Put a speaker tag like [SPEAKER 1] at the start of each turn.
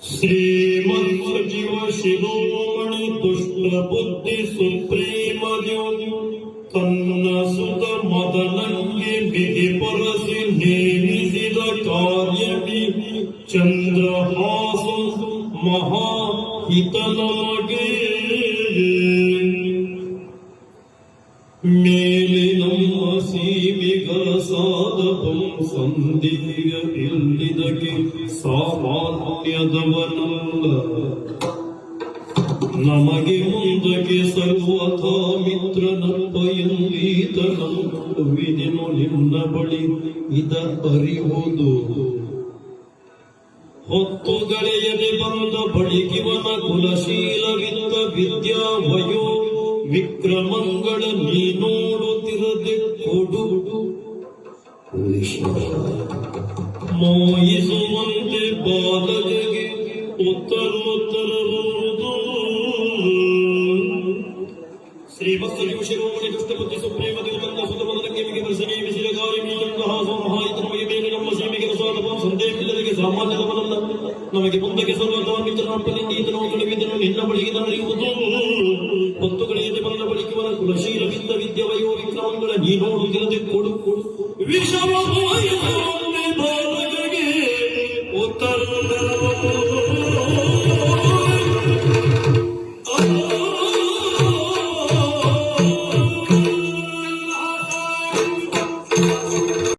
[SPEAKER 1] ಶ್ರೀಮನ್ ಸಚಿವ ಶಿರೋಮಣಿ ದುಷ್ಟ ಬುದ್ಧಿ ಸುಪ್ರೀಮ ತನ್ನ ಸುತ ಮದನಂಗೆ ವಿಧಿ ಪರಸಿ ನೇಮಿಸಿದ ಕಾರ್ಯವಿ ಚಂದ್ರಹಾಸ ಮಹಾಹಿತ ನಮಗೆ ಮೇಲೆ ನಮ್ಮ ಸೀಮಿಗರ ಸಾಧಕಂ ಸಂಧಿಯ ಇಲ್ಲಿದಕ್ಕೆ ಸಾಮಾನ್ಯದವನಲ್ಲ ನಮಗೆ ಮುಂದಕ್ಕೆ ಸರ್ವಥಾ ಮಿತ್ರನಪ್ಪ ಎಂದೀತನವಿದೆನು ನಿನ್ನ ಬಳಿ ಇದ ಅರಿವುದು ಹೊತ್ತುಗಳೆಯದೆ ಬಂದ ಬಳಿಗಿವನ ಕುಲಶೀಲವಿದ್ದ ವಿದ್ಯಾ ವಯೋ ವಿಕ್ರಮಂಗಳ ನೀ ನೋಡುತ್ತಿರದೆ ಕೊಡು ಮೋಯಿಸುವಂತೆ ಬಾಲರಿಗೆ ಉತ್ತರೋತ್ತರವುದು ಶ್ರೀಮತ್ಸಲಿಯು ಶಿರೋಮಣಿ ದುಷ್ಟಬುದ್ಧಿ ಸುಪ್ರೇಮ ದೇವತನ್ನ ಸುತಮದನಕ್ಕೆ ಮಿಗೆ ದರ್ಶನೇ ವಿಶಿಲಗಾರಿ ಮೀತಂತಹ ಮಹಾಯಿತ ನಮಗೆ ಬೇರೆ ನಮ್ಮ ಸೀಮೆಗೆ ರಸಾದ ಸಂದೇಹವಿಲ್ಲದಕ್ಕೆ ಸಾಮಾನ್ಯದವನಲ್ಲ ನಮಗೆ ಮುಂದಕ್ಕೆ ಸರ್ವಥಾ ಮಿತ್ರನಪ್ಪಲಿ ನೀತನೋ ತಿಳಿವಿದನು ನಿನ್ನ ಬಳಿಗೆ ನಡೆಯುವುದು ಹೊತ್ತುಗಳೆಯದೆ ಬಂದ ಬಳಿಕವನ ಕುಲಶೀಲವಿದ್ದ ವಿದ್ಯವಯೋ ವಿಕ್ರಮಗಳ ನೀ ನೋಡುತ್ತಿರದೆ ಕೊಡು ವಿಷವ